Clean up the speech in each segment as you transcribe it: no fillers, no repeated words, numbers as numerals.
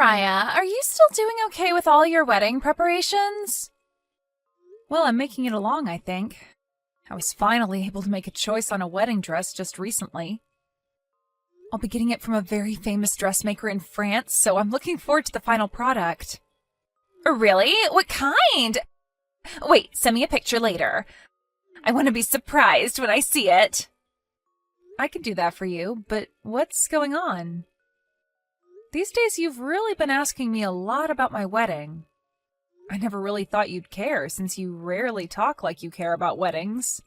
Mariah, are you still doing okay with all your wedding preparations? Well, I'm making it along, I think. I was finally able to make a choice on a wedding dress just recently. I'll be getting it from a very famous dressmaker in France, so I'm looking forward to the final product. Really? What kind? Wait, send me a picture later. I want to be surprised when I see it. I can do that for you, but what's going on? These days you've really been asking me a lot about my wedding. I never really thought you'd care, since you rarely talk like you care about weddings.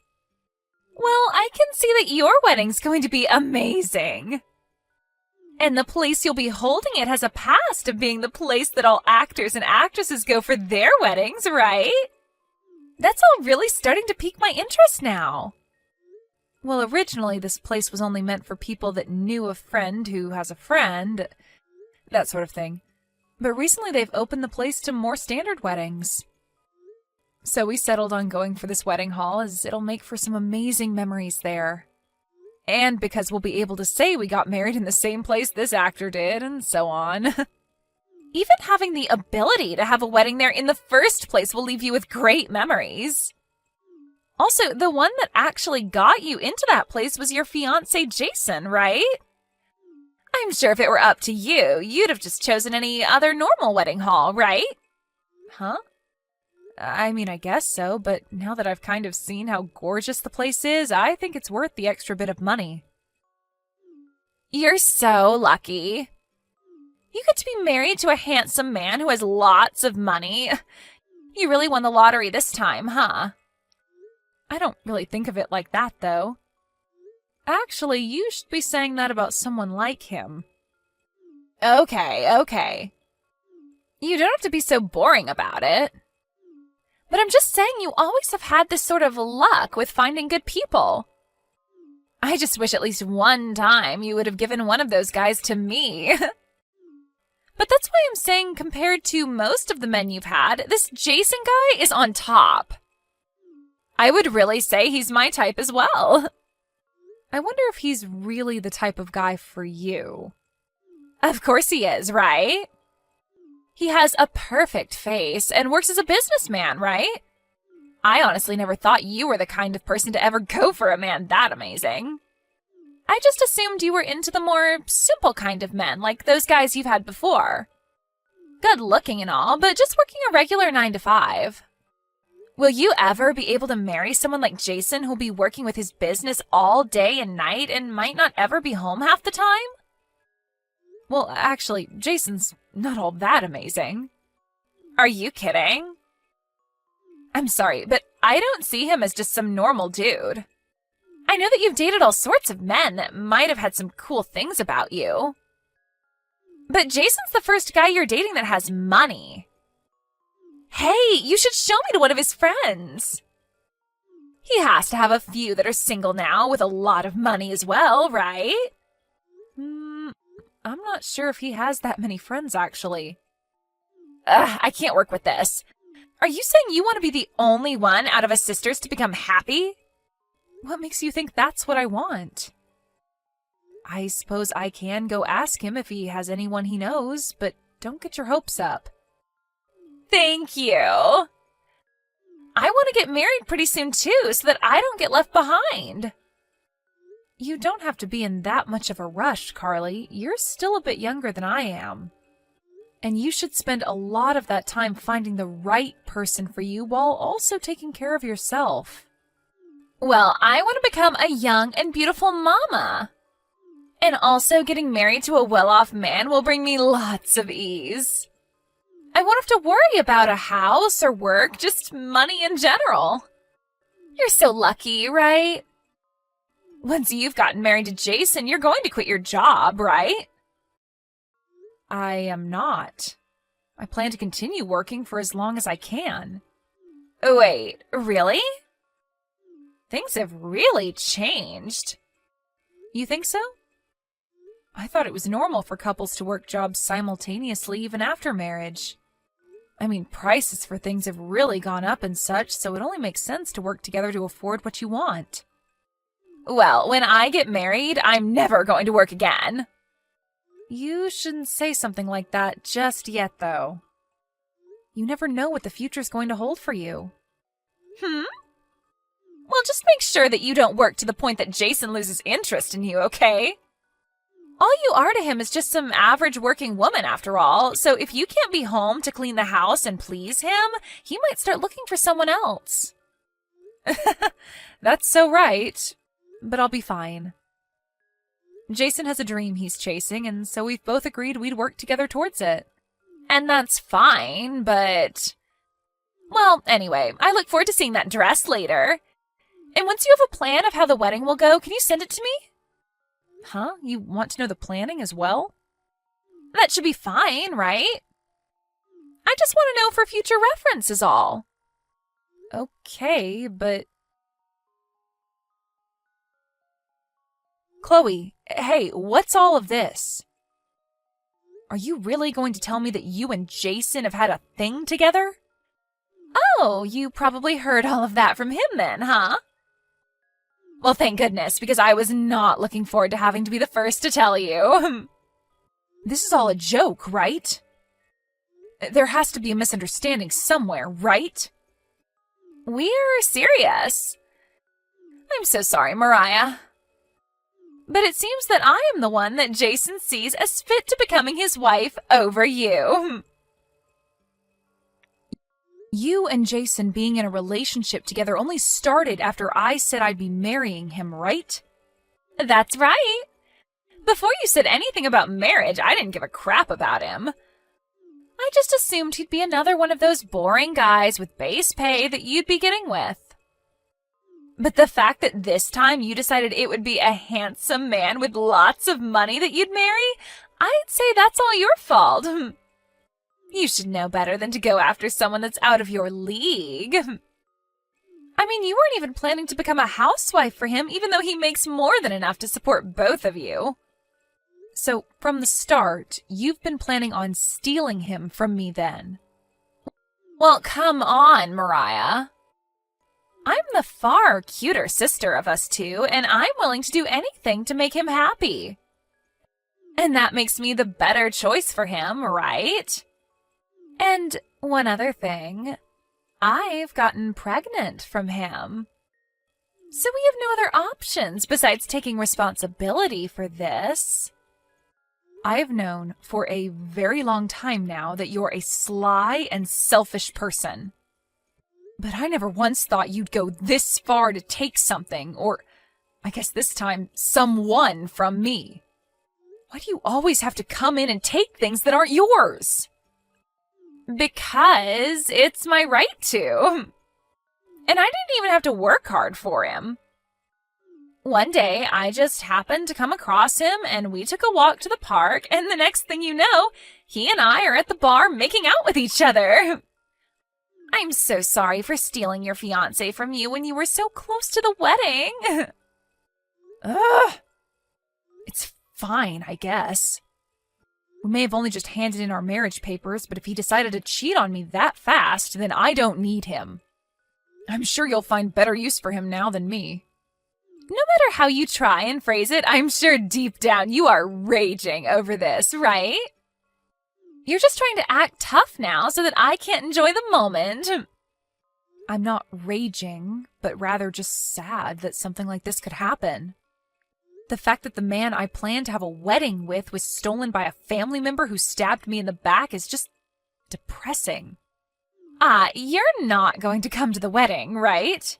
Well, I can see that your wedding's going to be amazing. And the place you'll be holding it has a past of being the place that all actors and actresses go for their weddings, right? That's all really starting to pique my interest now. Well, originally this place was only meant for people that knew a friend who has a friend, that sort of thing. But recently they've opened the place to more standard weddings. So we settled on going for this wedding hall, as it'll make for some amazing memories there. And because we'll be able to say we got married in the same place this actor did, and so on. Even having the ability to have a wedding there in the first place will leave you with great memories. Also, the one that actually got you into that place was your fiancé, Jason, right? I'm sure if it were up to you, you'd have just chosen any other normal wedding hall, right? Huh? I mean, I guess so, but now that I've kind of seen how gorgeous the place is, I think it's worth the extra bit of money. You're so lucky. You get to be married to a handsome man who has lots of money. You really won the lottery this time, huh? I don't really think of it like that, though. Actually, you should be saying that about someone like him. Okay. You don't have to be so boring about it. But I'm just saying you always have had this sort of luck with finding good people. I just wish at least one time you would have given one of those guys to me. But that's why I'm saying compared to most of the men you've had, this Jason guy is on top. I would really say he's my type as well. I wonder if he's really the type of guy for you. Of course he is, right? He has a perfect face and works as a businessman, right? I honestly never thought you were the kind of person to ever go for a man that amazing. I just assumed you were into the more simple kind of men, like those guys you've had before. Good looking and all, but just working a regular 9 to 5. Will you ever be able to marry someone like Jason who'll be working with his business all day and night and might not ever be home half the time? Well, actually, Jason's not all that amazing. Are you kidding? I'm sorry, but I don't see him as just some normal dude. I know that you've dated all sorts of men that might have had some cool things about you. But Jason's the first guy you're dating that has money. Hey, you should show me to one of his friends. He has to have a few that are single now with a lot of money as well, right? I'm not sure if he has that many friends, actually. I can't work with this. Are you saying you want to be the only one out of us sisters to become happy? What makes you think that's what I want? I suppose I can go ask him if he has anyone he knows, but don't get your hopes up. Thank you. I want to get married pretty soon too, so that I don't get left behind. You don't have to be in that much of a rush, Carly. You're still a bit younger than I am. And you should spend a lot of that time finding the right person for you while also taking care of yourself. Well, I want to become a young and beautiful mama. And also getting married to a well-off man will bring me lots of ease. I won't have to worry about a house or work, just money in general. You're so lucky, right? Once you've gotten married to Jason, you're going to quit your job, right? I am not. I plan to continue working for as long as I can. Wait, really? Things have really changed. You think so? I thought it was normal for couples to work jobs simultaneously even after marriage. I mean, prices for things have really gone up and such, so it only makes sense to work together to afford what you want. Well, when I get married, I'm never going to work again. You shouldn't say something like that just yet, though. You never know what the future's going to hold for you. Well, just make sure that you don't work to the point that Jason loses interest in you, okay? All you are to him is just some average working woman, after all, so if you can't be home to clean the house and please him, he might start looking for someone else. That's so right, but I'll be fine. Jason has a dream he's chasing, and so we've both agreed we'd work together towards it. And that's fine, but... Well, anyway, I look forward to seeing that dress later. And once you have a plan of how the wedding will go, can you send it to me? Huh? You want to know the planning as well? That should be fine, right? I just want to know for future reference is all. Okay, but... Chloe, hey, what's all of this? Are you really going to tell me that you and Jason have had a thing together? Oh, you probably heard all of that from him then, huh? Well, thank goodness, because I was not looking forward to having to be the first to tell you. This is all a joke, right? There has to be a misunderstanding somewhere, right? We're serious. I'm so sorry, Mariah. But it seems that I am the one that Jason sees as fit to becoming his wife over you. You and Jason being in a relationship together only started after I said I'd be marrying him, right? That's right. Before you said anything about marriage, I didn't give a crap about him. I just assumed he'd be another one of those boring guys with base pay that you'd be getting with. But the fact that this time you decided it would be a handsome man with lots of money that you'd marry, I'd say that's all your fault. You should know better than to go after someone that's out of your league. I mean, you weren't even planning to become a housewife for him, even though he makes more than enough to support both of you. So, from the start, you've been planning on stealing him from me then? Well, come on, Mariah. I'm the far cuter sister of us two, and I'm willing to do anything to make him happy. And that makes me the better choice for him, right? And one other thing, I've gotten pregnant from him. So we have no other options besides taking responsibility for this. I've known for a very long time now that you're a sly and selfish person. But I never once thought you'd go this far to take something, or I guess this time, someone from me. Why do you always have to come in and take things that aren't yours? Because it's my right to. And I didn't even have to work hard for him. One day, I just happened to come across him, and we took a walk to the park, and the next thing you know, he and I are at the bar making out with each other. I'm so sorry for stealing your fiancé from you when you were so close to the wedding. Ugh. It's fine, I guess. We may have only just handed in our marriage papers, but if he decided to cheat on me that fast, then I don't need him. I'm sure you'll find better use for him now than me. No matter how you try and phrase it, I'm sure deep down you are raging over this, right? You're just trying to act tough now so that I can't enjoy the moment. I'm not raging, but rather just sad that something like this could happen. The fact that the man I planned to have a wedding with was stolen by a family member who stabbed me in the back is just depressing. You're not going to come to the wedding, right?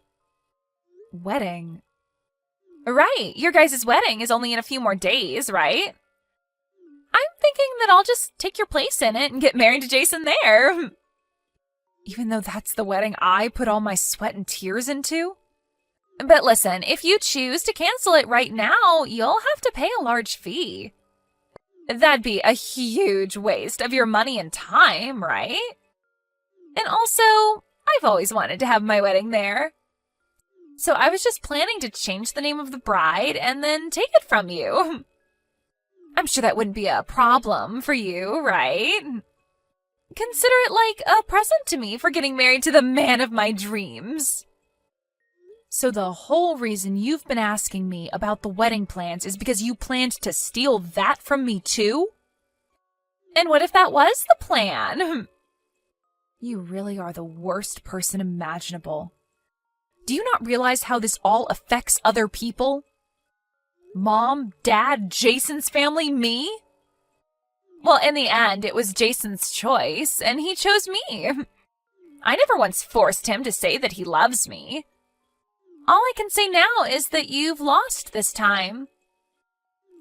Wedding? Right, your guys' wedding is only in a few more days, right? I'm thinking that I'll just take your place in it and get married to Jason there. Even though that's the wedding I put all my sweat and tears into? But listen, if you choose to cancel it right now, you'll have to pay a large fee. That'd be a huge waste of your money and time, right? And also, I've always wanted to have my wedding there. So I was just planning to change the name of the bride and then take it from you. I'm sure that wouldn't be a problem for you, right? Consider it like a present to me for getting married to the man of my dreams. So the whole reason you've been asking me about the wedding plans is because you planned to steal that from me too? And what if that was the plan? You really are the worst person imaginable. Do you not realize how this all affects other people? Mom, Dad, Jason's family, me? Well, in the end, it was Jason's choice, and he chose me. I never once forced him to say that he loves me. All I can say now is that you've lost this time.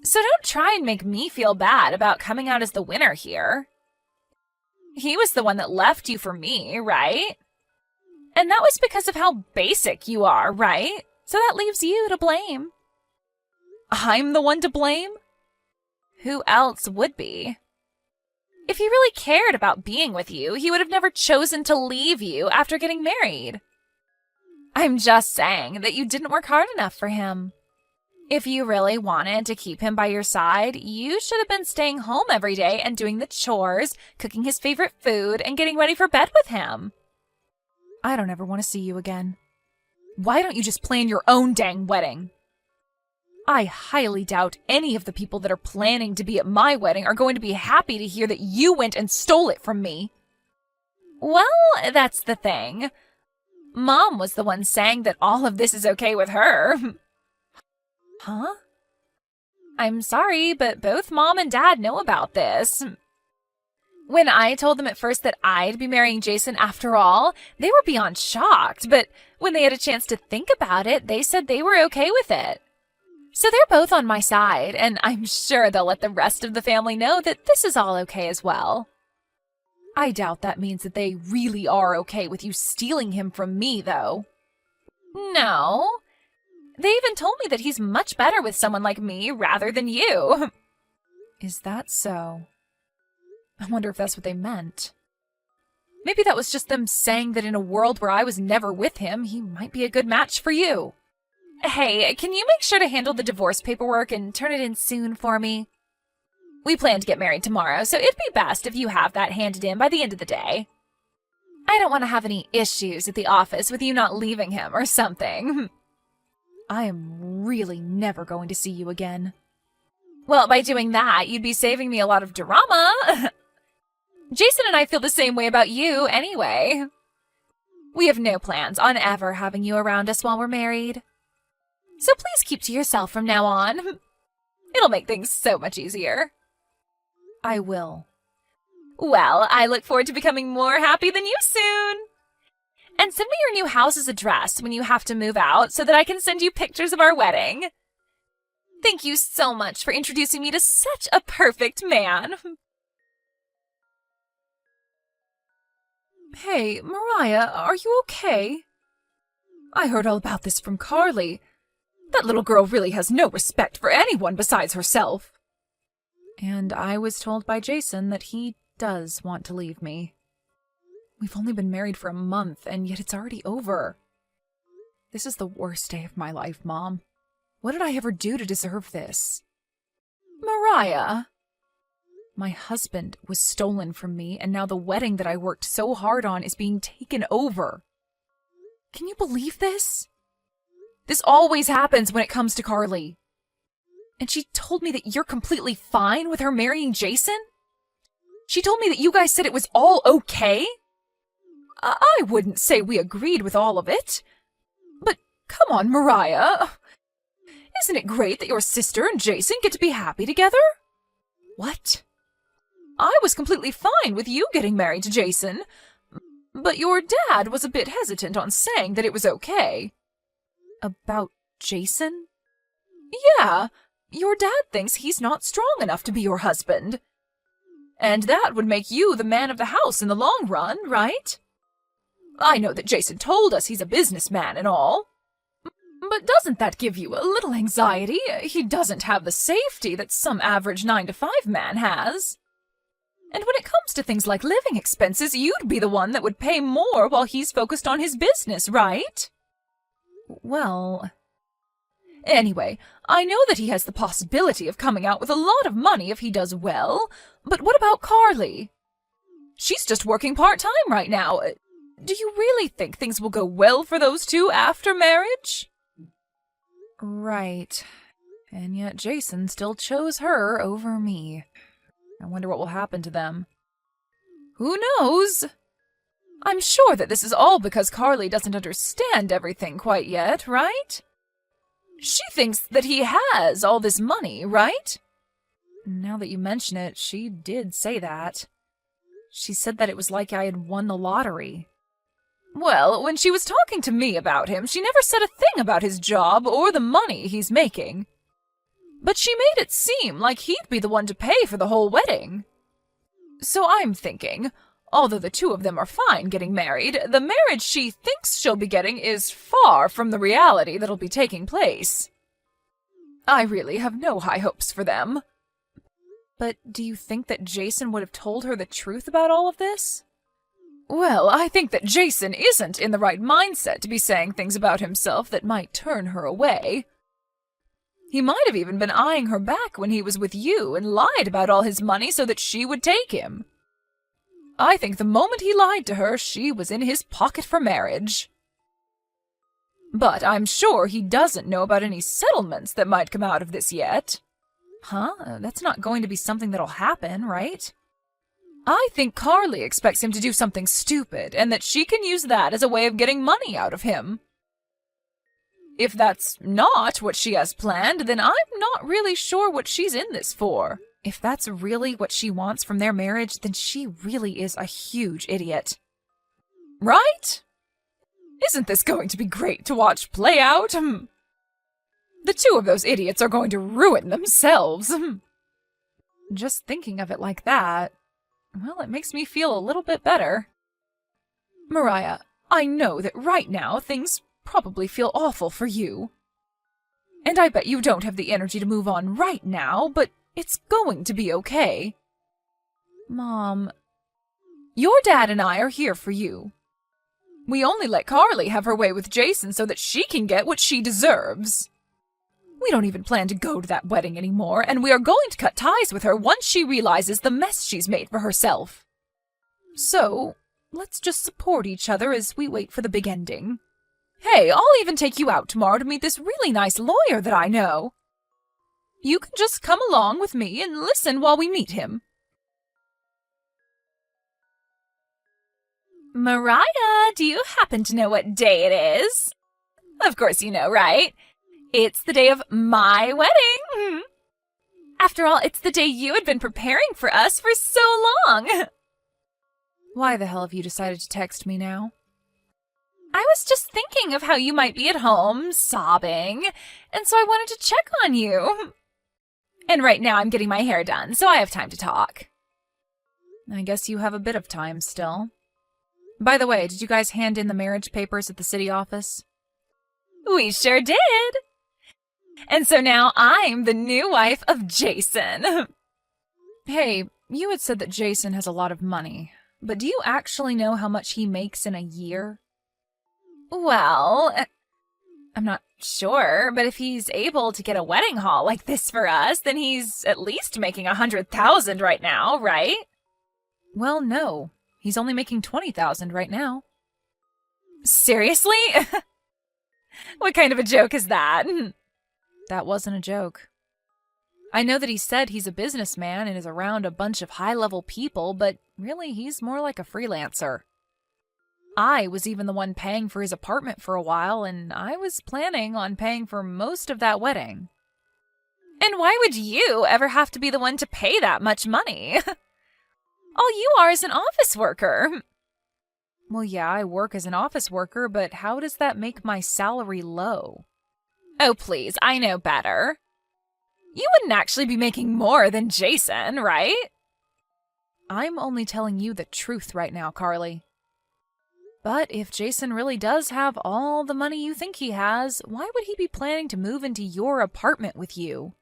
So don't try and make me feel bad about coming out as the winner here. He was the one that left you for me, right? And that was because of how basic you are, right? So that leaves you to blame. I'm the one to blame? Who else would be? If he really cared about being with you, he would have never chosen to leave you after getting married. I'm just saying that you didn't work hard enough for him. If you really wanted to keep him by your side, you should have been staying home every day and doing the chores, cooking his favorite food, and getting ready for bed with him. I don't ever want to see you again. Why don't you just plan your own dang wedding? I highly doubt any of the people that are planning to be at my wedding are going to be happy to hear that you went and stole it from me. Well, that's the thing. Mom was the one saying that all of this is okay with her. Huh? I'm sorry, but both Mom and Dad know about this. When I told them at first that I'd be marrying Jason after all, they were beyond shocked, but when they had a chance to think about it, they said they were okay with it. So they're both on my side, and I'm sure they'll let the rest of the family know that this is all okay as well. I doubt that means that they really are okay with you stealing him from me, though. No. They even told me that he's much better with someone like me rather than you. Is that so? I wonder if that's what they meant. Maybe that was just them saying that in a world where I was never with him, he might be a good match for you. Hey, can you make sure to handle the divorce paperwork and turn it in soon for me? We plan to get married tomorrow, so it'd be best if you have that handed in by the end of the day. I don't want to have any issues at the office with you not leaving him or something. I am really never going to see you again. Well, by doing that, you'd be saving me a lot of drama. Jason and I feel the same way about you anyway. We have no plans on ever having you around us while we're married. So please keep to yourself from now on. It'll make things so much easier. I will. Well, I look forward to becoming more happy than you soon. And send me your new house's address when you have to move out so that I can send you pictures of our wedding. Thank you so much for introducing me to such a perfect man. Hey, Mariah, are you okay? I heard all about this from Carly. That little girl really has no respect for anyone besides herself. And I was told by Jason that he does want to leave me. We've only been married for a month, and yet it's already over. This is the worst day of my life, Mom. What did I ever do to deserve this? Mariah! My husband was stolen from me, and now the wedding that I worked so hard on is being taken over. Can you believe this? This always happens when it comes to Carly. And she told me that you're completely fine with her marrying Jason? She told me that you guys said it was all okay? I wouldn't say we agreed with all of it. But come on, Mariah. Isn't it great that your sister and Jason get to be happy together? What? I was completely fine with you getting married to Jason, but your dad was a bit hesitant on saying that it was okay. About Jason? Yeah, your dad thinks he's not strong enough to be your husband. And that would make you the man of the house in the long run, right? I know that Jason told us he's a businessman and all. But doesn't that give you a little anxiety? He doesn't have the safety that some average 9-to-5 man has. And when it comes to things like living expenses, you'd be the one that would pay more while he's focused on his business, right? Well... Anyway, I know that he has the possibility of coming out with a lot of money if he does well, but what about Carly? She's just working part-time right now. Do you really think things will go well for those two after marriage? Right. And yet Jason still chose her over me. I wonder what will happen to them. Who knows? I'm sure that this is all because Carly doesn't understand everything quite yet, right? She thinks that he has all this money, right? Now that you mention it, she did say that. She said that it was like I had won the lottery. Well, when she was talking to me about him, she never said a thing about his job or the money he's making. But she made it seem like he'd be the one to pay for the whole wedding. So I'm thinking, although the two of them are fine getting married, the marriage she thinks she'll be getting is far from the reality that'll be taking place. I really have no high hopes for them. But do you think that Jason would have told her the truth about all of this? Well, I think that Jason isn't in the right mindset to be saying things about himself that might turn her away. He might have even been eyeing her back when he was with you and lied about all his money so that she would take him. I think the moment he lied to her, she was in his pocket for marriage. But I'm sure he doesn't know about any settlements that might come out of this yet. Huh? That's not going to be something that'll happen, right? I think Carly expects him to do something stupid, and that she can use that as a way of getting money out of him. If that's not what she has planned, then I'm not really sure what she's in this for. If that's really what she wants from their marriage, then she really is a huge idiot. Right? Isn't this going to be great to watch play out? The two of those idiots are going to ruin themselves. Just thinking of it like that, well, it makes me feel a little bit better. Mariah, I know that right now things probably feel awful for you. And I bet you don't have the energy to move on right now, but it's going to be okay. Mom, your dad and I are here for you. We only let Carly have her way with Jason so that she can get what she deserves. We don't even plan to go to that wedding anymore, and we are going to cut ties with her once she realizes the mess she's made for herself. So, let's just support each other as we wait for the big ending. Hey, I'll even take you out tomorrow to meet this really nice lawyer that I know. You can just come along with me and listen while we meet him. Mariah, do you happen to know what day it is? Of course you know, right? It's the day of my wedding. After all, it's the day you had been preparing for us for so long. Why the hell have you decided to text me now? I was just thinking of how you might be at home, sobbing, and so I wanted to check on you. And right now I'm getting my hair done, so I have time to talk. I guess you have a bit of time still. By the way, did you guys hand in the marriage papers at the city office? We sure did. And so now I'm the new wife of Jason. Hey, you had said that Jason has a lot of money, but do you actually know how much he makes in a year? Well, I'm not sure, but if he's able to get a wedding hall like this for us, then he's at least making $100,000 right now, right? Well, no. He's only making $20,000 right now. Seriously? What kind of a joke is that? That wasn't a joke. I know that he said he's a businessman and is around a bunch of high-level people, but really he's more like a freelancer. I was even the one paying for his apartment for a while, and I was planning on paying for most of that wedding. And why would you ever have to be the one to pay that much money? All you are is an office worker. Well, yeah, I work as an office worker, but how does that make my salary low? Oh, please, I know better. You wouldn't actually be making more than Jason, right? I'm only telling you the truth right now, Carly. But if Jason really does have all the money you think he has, why would he be planning to move into your apartment with you?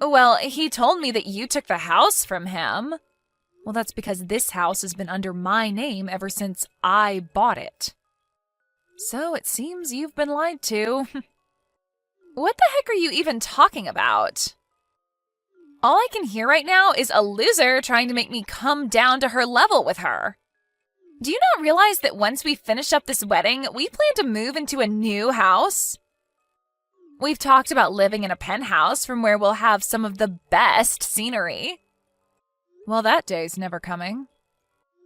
Well, he told me that you took the house from him. Well, that's because this house has been under my name ever since I bought it. So it seems you've been lied to. What the heck are you even talking about? All I can hear right now is a loser trying to make me come down to her level with her. Do you not realize that once we finish up this wedding, we plan to move into a new house? We've talked about living in a penthouse from where we'll have some of the best scenery. Well, that day's never coming.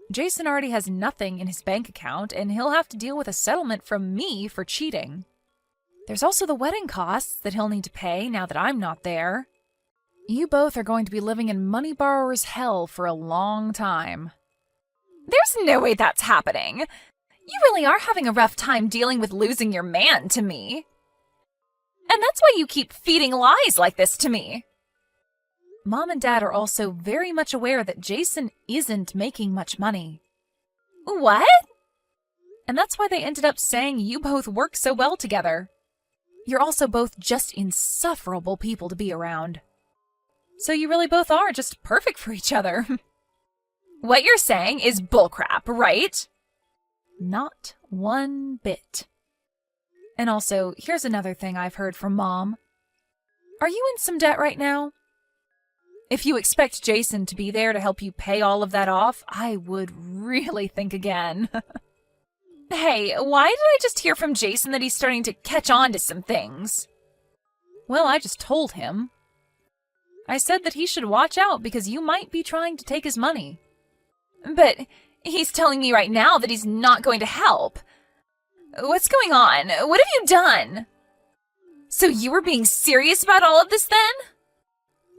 Jason already has nothing in his bank account, and he'll have to deal with a settlement from me for cheating. There's also the wedding costs that he'll need to pay now that I'm not there. You both are going to be living in money borrower's hell for a long time. There's no way that's happening. You really are having a rough time dealing with losing your man to me. And that's why you keep feeding lies like this to me. Mom and Dad are also very much aware that Jason isn't making much money. What? And that's why they ended up saying you both work so well together. You're also both just insufferable people to be around. So you really both are just perfect for each other. What you're saying is bullcrap, right? Not one bit. And also, here's another thing I've heard from Mom. Are you in some debt right now? If you expect Jason to be there to help you pay all of that off, I would really think again. Hey, why did I just hear from Jason that he's starting to catch on to some things? Well, I just told him. I said that he should watch out because you might be trying to take his money. But he's telling me right now that he's not going to help. What's going on? What have you done? So you were being serious about all of this then?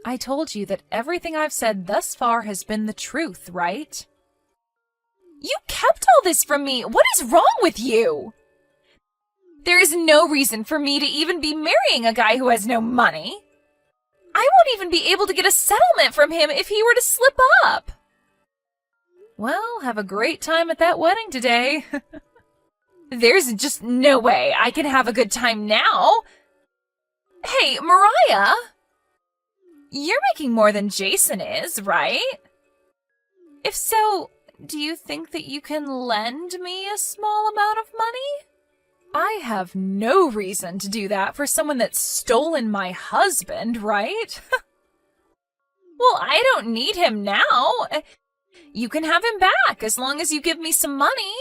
I told you that everything I've said thus far has been the truth, right? You kept all this from me. What is wrong with you? There is no reason for me to even be marrying a guy who has no money. I won't even be able to get a settlement from him if he were to slip up. Well, have a great time at that wedding today. There's just no way I can have a good time now. Hey, Mariah! You're making more than Jason is, right? If so, do you think that you can lend me a small amount of money? I have no reason to do that for someone that's stolen my husband, right? Well, I don't need him now. You can have him back as long as you give me some money.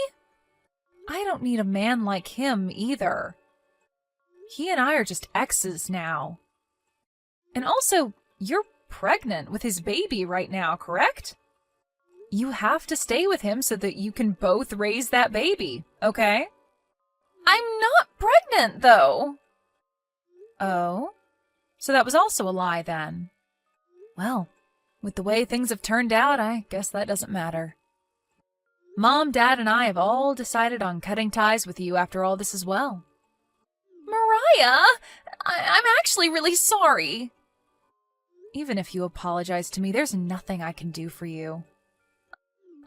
I don't need a man like him either. He and I are just exes now. And also, you're pregnant with his baby right now, correct? You have to stay with him so that you can both raise that baby, okay? I'm not pregnant, though. Oh? So that was also a lie, then. Well, with the way things have turned out, I guess that doesn't matter. Mom, Dad, and I have all decided on cutting ties with you after all this as well. Mariah, I'm actually really sorry. Even if you apologize to me, there's nothing I can do for you.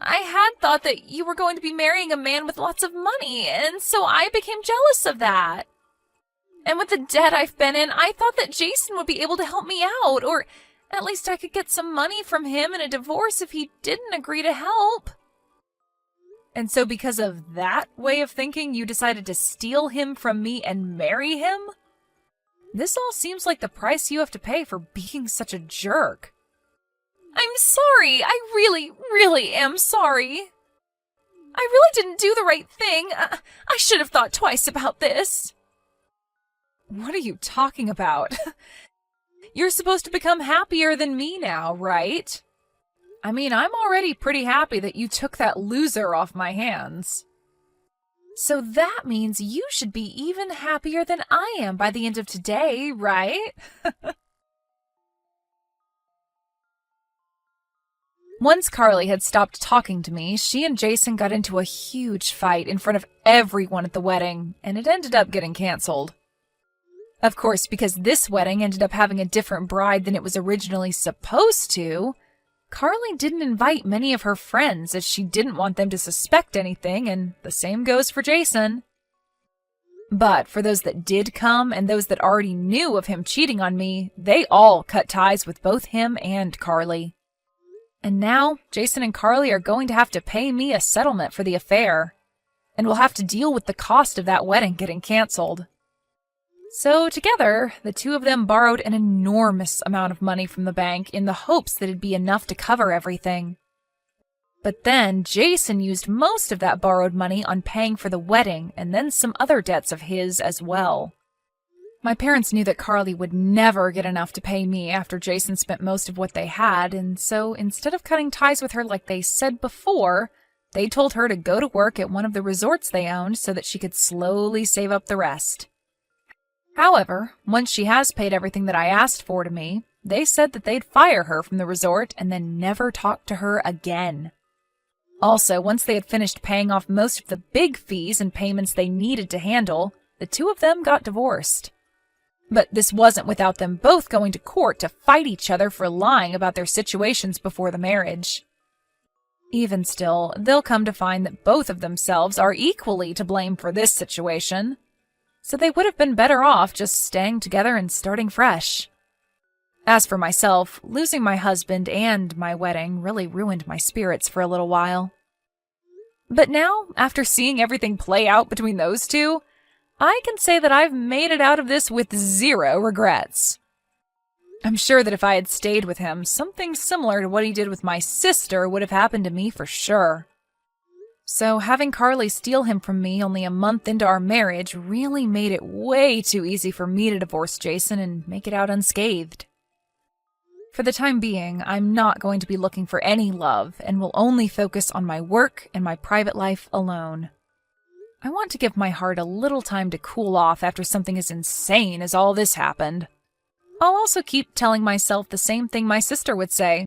I had thought that you were going to be marrying a man with lots of money, and so I became jealous of that. And with the debt I've been in, I thought that Jason would be able to help me out, or at least I could get some money from him in a divorce if he didn't agree to help. And so because of that way of thinking, you decided to steal him from me and marry him? This all seems like the price you have to pay for being such a jerk. I'm sorry. I really, really am sorry. I really didn't do the right thing. I should have thought twice about this. What are you talking about? You're supposed to become happier than me now, right? I mean, I'm already pretty happy that you took that loser off my hands. So that means you should be even happier than I am by the end of today, right? Once Carly had stopped talking to me, she and Jason got into a huge fight in front of everyone at the wedding, and it ended up getting canceled. Of course, because this wedding ended up having a different bride than it was originally supposed to, Carly didn't invite many of her friends as she didn't want them to suspect anything, and the same goes for Jason. But for those that did come and those that already knew of him cheating on me, they all cut ties with both him and Carly. And now, Jason and Carly are going to have to pay me a settlement for the affair, and will have to deal with the cost of that wedding getting canceled. So together, the two of them borrowed an enormous amount of money from the bank in the hopes that it'd be enough to cover everything. But then Jason used most of that borrowed money on paying for the wedding and then some other debts of his as well. My parents knew that Carly would never get enough to pay me after Jason spent most of what they had, and so instead of cutting ties with her like they said before, they told her to go to work at one of the resorts they owned so that she could slowly save up the rest. However, once she has paid everything that I asked for to me, they said that they'd fire her from the resort and then never talk to her again. Also, once they had finished paying off most of the big fees and payments they needed to handle, the two of them got divorced. But this wasn't without them both going to court to fight each other for lying about their situations before the marriage. Even still, they'll come to find that both of themselves are equally to blame for this situation. So they would have been better off just staying together and starting fresh. As for myself, losing my husband and my wedding really ruined my spirits for a little while. But now, after seeing everything play out between those two, I can say that I've made it out of this with zero regrets. I'm sure that if I had stayed with him, something similar to what he did with my sister would have happened to me for sure. So having Carly steal him from me only a month into our marriage really made it way too easy for me to divorce Jason and make it out unscathed. For the time being, I'm not going to be looking for any love and will only focus on my work and my private life alone. I want to give my heart a little time to cool off after something as insane as all this happened. I'll also keep telling myself the same thing my sister would say,